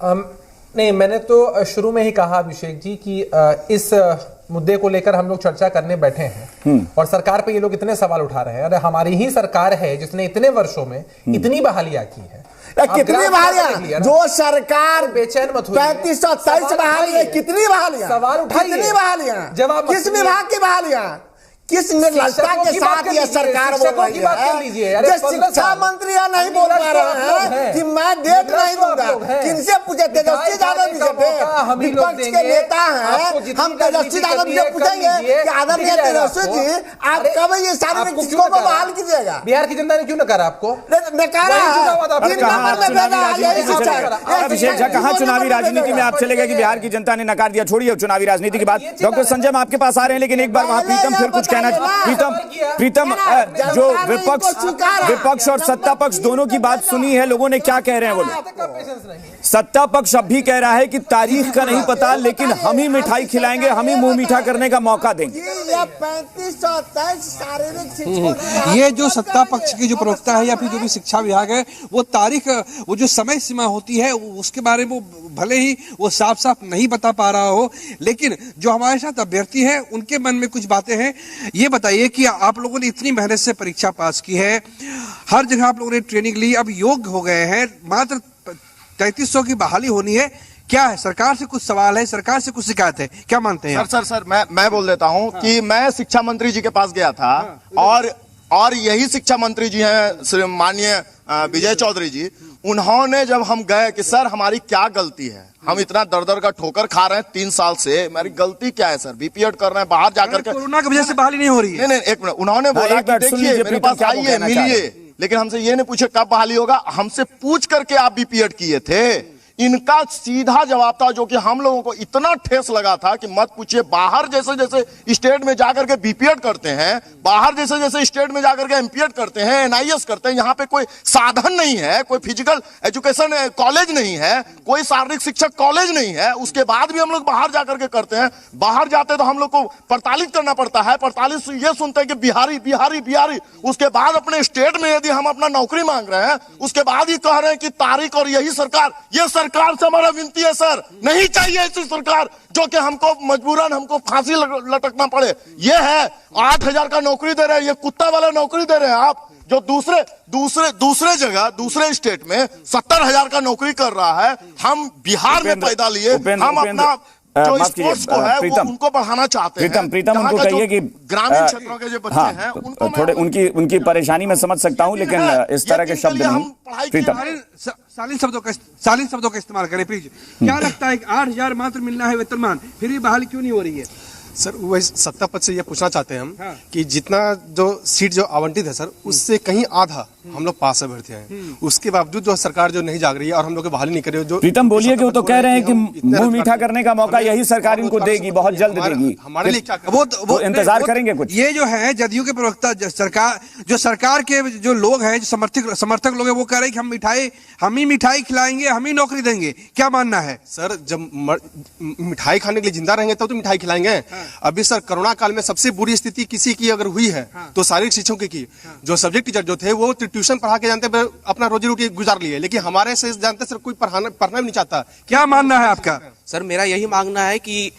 नहीं, मैंने तो शुरू में ही कहा अभिषेक जी कि इस मुद्दे को लेकर हम लोग चर्चा करने बैठे हैं और सरकार पे ये लोग इतने सवाल उठा रहे हैं। अरे हमारी ही सरकार है जिसने इतने वर्षों में इतनी बहालियां की है। कितनी बहालियां? जो सरकार बेचैन मत होइए, 3527 बहालियां, कितनी बहालियां? सवाल उठाइए, कितनी बहालियां? जवाब किस विभाग की बहालियां? किस निर्लजता के साथ यह सरकार बोल रही है? जो शिक्षा मंत्री यह नहीं बोल पा रहे हैं कि मैं डेट नहीं दूंगा। किनसे पूछे? तेजस्वी यादव जी से? विपक्ष के नेता हैं, हम तेजस्वी यादव जी से पूछेंगे कि आदरणीय तेजस्वी जी, आप कब ये सारे शिक्षकों को बहाल कीजिएगा? बिहार की जनता ने क्यों नकारा आपको? नकारा अभिषेक, कहाँ चुनावी राजनीति में आप चले गए कि बिहार की जनता ने नकार दिया? छोड़िए चुनावी राजनीति की बात। डॉक्टर संजय, हम आपके पास आ रहे हैं, लेकिन एक बार वहां प्रीतम फिर कुछ प्रीतम, जो विपक्ष और सत्ता पक्ष दोनों की बात सुनी है, लोगों ने क्या कह रहे हैं? वो लोग, सत्ता पक्ष अब भी कह रहा है कि तारीख का नहीं पता, लेकिन हम ही मिठाई खिलाएंगे, हम ही मुंह मीठा करने का मौका देंगे। ये जो सत्ता पक्ष की जो प्रवक्ता है या फिर जो भी शिक्षा विभाग है, वो तारीख, वो जो समय सीमा होती है उसके बारे में भले ही वो साफ साफ नहीं बता पा रहा हो, लेकिन जो हमारे साथ अभ्यर्थी है उनके मन में कुछ बातें हैं। ये बताइए कि आप लोगों ने इतनी मेहनत से परीक्षा पास की है, हर जगह आप लोगों ने ट्रेनिंग ली, अब योग्य हो गए हैं, मात्र 3300 की बहाली होनी है। क्या है, सरकार से कुछ सवाल है, सरकार से कुछ शिकायत है, क्या मानते हैं? सर मैं बोल देता हूं कि मैं शिक्षा मंत्री जी के पास गया था और यही शिक्षा मंत्री जी हैं माननीय विजय चौधरी जी। उन्होंने जब हम गए कि सर हमारी क्या गलती है, हम इतना दर का ठोकर खा रहे हैं 3 साल से, हमारी गलती क्या है सर? बीपीएड कर रहे हैं, बाहर जाकर के कोरोना की वजह से बहाली नहीं हो रही है। नहीं, एक मिनट, उन्होंने बोला कि देखिए मेरे पास आइए, मिलिए, लेकिन हमसे ये नहीं पूछे कब बहाली होगा। हमसे पूछ करके आप बीपीएड किए थे। इनका सीधा जवाब था, जो कि हम लोगों को इतना ठेस लगा था कि मत पूछिए। बाहर जैसे जैसे स्टेट में जाकर के बीपीएड करते हैं, बाहर जैसे जैसे स्टेट में जाकर के एमपीएड करते हैं, एनआईएस करते हैं, यहाँ पे कोई साधन नहीं है, कोई फिजिकल एजुकेशन कॉलेज नहीं है, कोई शारीरिक शिक्षक कॉलेज नहीं है, उसके बाद भी हम लोग बाहर जाकर के करते हैं। बाहर जाते तो हम लोग को 48 करना पड़ता है, 48 ये सुनते हैं कि बिहारी बिहारी बिहारी। उसके बाद अपने स्टेट में यदि हम अपना नौकरी मांग रहे हैं, उसके बाद ही कह रहे हैं कि तारीख और यही सरकार। ये सरकार से हमारा विनती है सर, नहीं चाहिए ऐसी सरकार जो कि हमको मजबूरन हमको फांसी लटकना पड़े। ये है 8000 का नौकरी दे रहे हैं, ये कुत्ता वाला नौकरी दे रहे हैं आप, जो दूसरे जगह दूसरे स्टेट में 70,000 का नौकरी कर रहा है। हम बिहार में पैदा लिए, हम अपना जो स्पोर्ट्स को है वो उनको बढ़ाना चाहते हैं। प्रीतम उनको कहिए कि ग्रामीण क्षेत्रों के जो बच्चे हैं उनको थोड़े उनकी परेशानी में समझ सकता हूं, लेकिन इस तरह के शब्द नहीं। प्रीतम, शालीन शब्दों का इस्तेमाल करें प्लीज। क्या लगता है कि 8000 मात्र मिलना है वेतनमान, फिर भी बहाली क्यों नहीं हो रही है? सर वही सत्ता पक्ष से ये पूछना चाहते हैं हम कि जितना जो सीट जो आवंटित है सर, उससे कहीं आधा हम लोग पास अभ्यर्थी हैं, उसके बावजूद जो सरकार जो नहीं जाग रही है और हम लोग बहाली नहीं कर रही है। जो प्रीतम बोलिए कि वो तो कह रहे हैं कि मुंह मीठा करने का मौका यही सरकार इनको देगी, बहुत जल्द देगी। हमारे लिए क्या वो इंतजार करेंगे कुछ। ये जो है जदयू के प्रवक्ता, सरकार के जो लोग हैं, जो समर्थक लोग हैं, वो कह रहे हैं कि हम ही मिठाई खिलाएंगे, हम ही नौकरी देंगे। क्या मानना है सर? जब मिठाई खाने के लिए जिंदा रहेंगे तब तो मिठाई खिलाएंगे। अभी सर कोरोना काल में सबसे बुरी स्थिति किसी की अगर हुई है तो शारीरिक शिक्षकों की। जो सब्जेक्ट टीचर जो थे वो ट्यूशन पढ़ा के जानते अपना रोजी रोटी गुजार लिए, लेकिन हमारे से जानते सर कोई पढ़ना भी नहीं चाहता। क्या मानना है आपका? सर मेरा यही मानना है कि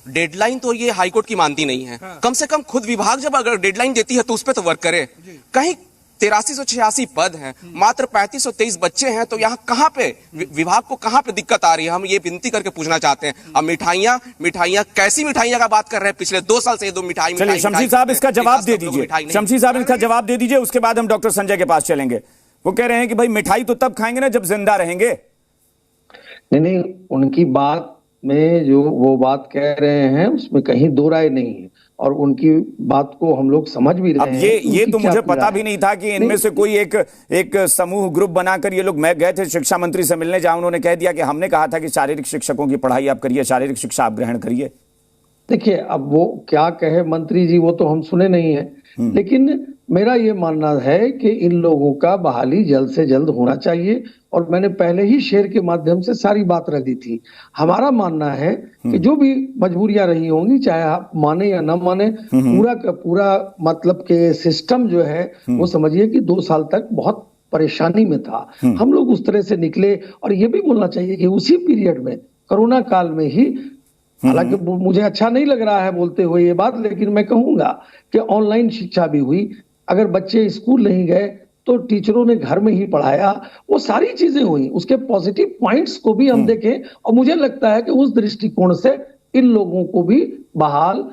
डेडलाइन तो ये हाईकोर्ट की मानती नहीं है। कम से कम खुद विभाग जब अगर डेडलाइन देती है तो उस पर तो वर्क करे। कहीं 8386 पद हैं, मात्र 3523 बच्चे हैं, तो यहाँ कहाँ पे विभाग को कहाँ पे दिक्कत आ रही है? हम ये विनती करके पूछना चाहते हैं। अब मिठाइयाँ कैसी मिठाइयाँ का बात कर रहे हैं? पिछले 2 साल से ये 2 मिठाई। शमशी साहब इसका जवाब दे दीजिए, शमशी साहब इसका जवाब दे दीजिए, उसके बाद हम डॉक्टर संजय के पास चलेंगे। वो कह रहे हैं कि भाई मिठाई तो तब खाएंगे ना जब जिंदा रहेंगे। नहीं, उनकी बात में जो वो बात कह रहे हैं उसमें कहीं दो राय नहीं है और उनकी बात को हम लोग समझ भी रहे हैं। ये तो मुझे पता भी नहीं था कि इनमें से कोई एक समूह ग्रुप बनाकर ये लोग, मैं गए थे शिक्षा मंत्री से मिलने, जहां उन्होंने कह दिया कि हमने कहा था कि शारीरिक शिक्षकों की पढ़ाई आप करिए, शारीरिक शिक्षा आप ग्रहण करिए। देखिए अब वो क्या कहे मंत्री जी वो तो हम सुने नहीं है, लेकिन मेरा ये मानना है कि इन लोगों का बहाली जल्द से जल्द होना चाहिए और मैंने पहले ही शेयर के माध्यम से सारी बात रख दी थी। हमारा मानना है कि जो भी मजबूरियां रही होंगी, चाहे आप माने या ना माने, पूरा का पूरा मतलब के सिस्टम जो है वो समझिए कि 2 साल तक बहुत परेशानी में था, हम लोग उस तरह से निकले। और ये भी बोलना चाहिए कि उसी पीरियड में, कोरोना काल में ही, हालांकि मुझे अच्छा नहीं लग रहा है बोलते हुए ये बात, लेकिन मैं कहूंगा कि ऑनलाइन शिक्षा भी हुई। अगर बच्चे स्कूल नहीं गए तो टीचरों ने घर में ही पढ़ाया, वो सारी चीजें हुई। उसके पॉजिटिव पॉइंट्स को भी हम देखें, और मुझे लगता है कि उस दृष्टिकोण से इन लोगों को भी बहाल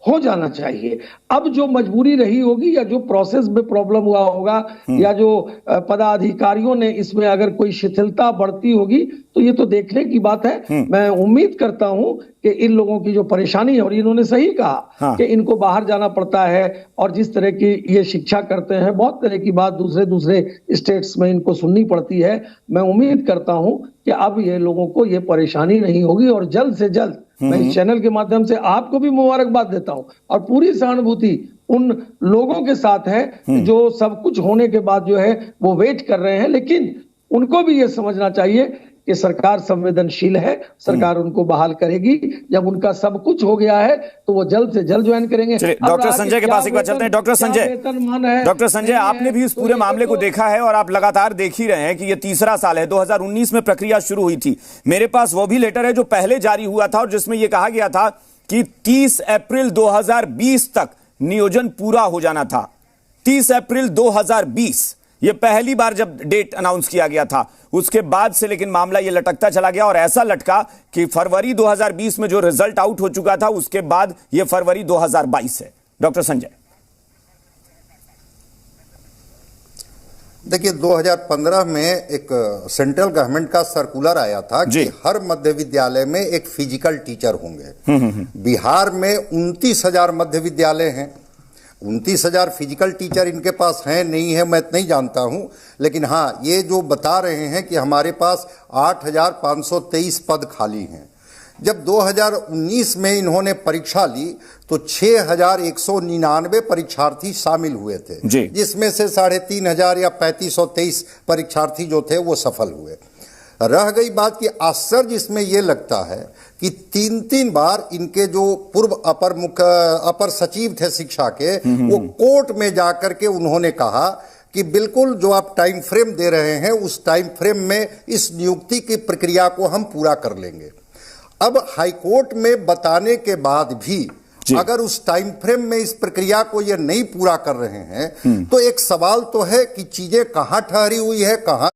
हो जाना चाहिए। अब जो मजबूरी रही होगी या जो प्रोसेस में प्रॉब्लम हुआ होगा या जो पदाधिकारियों ने इसमें अगर कोई शिथिलता बढ़ती होगी तो ये तो देखने की बात है। मैं उम्मीद करता हूं कि इन लोगों की जो परेशानी है, और इन्होंने सही कहा कि इनको बाहर जाना पड़ता है और जिस तरह की ये शिक्षा करते हैं, बहुत तरह की बात दूसरे स्टेट्स में इनको सुननी पड़ती है। मैं उम्मीद करता हूं कि अब ये लोगों को ये परेशानी नहीं होगी और जल्द से जल्द मैं इस चैनल के माध्यम से आपको भी मुबारकबाद देता हूं और पूरी सहानुभूति उन लोगों के साथ है जो सब कुछ होने के बाद जो है वो वेट कर रहे हैं। लेकिन उनको भी ये समझना चाहिए कि सरकार संवेदनशील है, सरकार उनको बहाल करेगी। जब उनका सब कुछ हो गया है तो वो जल्द से जल्द ज्वाइन करेंगे। डॉक्टर संजय के पास एक बार चलते हैं। डॉक्टर संजय, आपने भी इस पूरे मामले को देखा है और आप लगातार देख ही रहे हैं कि ये तीसरा साल है। 2019 में प्रक्रिया शुरू हुई थी। मेरे पास वो भी लेटर है जो पहले जारी हुआ था और जिसमें यह कहा गया था कि 30 अप्रैल 2020 तक नियोजन पूरा हो जाना था। 30 अप्रैल 2020 ये पहली बार जब डेट अनाउंस किया गया था, उसके बाद से लेकिन मामला ये लटकता चला गया और ऐसा लटका कि फरवरी 2020 में जो रिजल्ट आउट हो चुका था उसके बाद ये फरवरी 2022 है। डॉक्टर संजय, देखिए 2015 में एक सेंट्रल गवर्नमेंट का सर्कुलर आया था कि हर मध्य विद्यालय में एक फिजिकल टीचर होंगे। बिहार में 29,000 मध्य विद्यालय हैं। 29,000 फिजिकल टीचर इनके पास हैं नहीं है मैं नहीं जानता हूं, लेकिन हाँ ये जो बता रहे हैं कि हमारे पास 8,523 पद खाली हैं। जब 2019 में इन्होंने परीक्षा ली तो 6,199 परीक्षार्थी शामिल हुए थे, जिसमें से 3,500 या 3,523 परीक्षार्थी जो थे वो सफल हुए। रह गई बात कि आश्चर्य इसमें यह लगता है कि 3 बार इनके जो पूर्व अपर सचिव थे शिक्षा के, वो कोर्ट में जाकर के उन्होंने कहा कि बिल्कुल जो आप टाइम फ्रेम दे रहे हैं उस टाइम फ्रेम में इस नियुक्ति की प्रक्रिया को हम पूरा कर लेंगे। अब हाईकोर्ट में बताने के बाद भी अगर उस टाइम फ्रेम में इस प्रक्रिया को ये नहीं पूरा कर रहे हैं तो एक सवाल तो है कि चीजें कहां ठहरी हुई है, कहां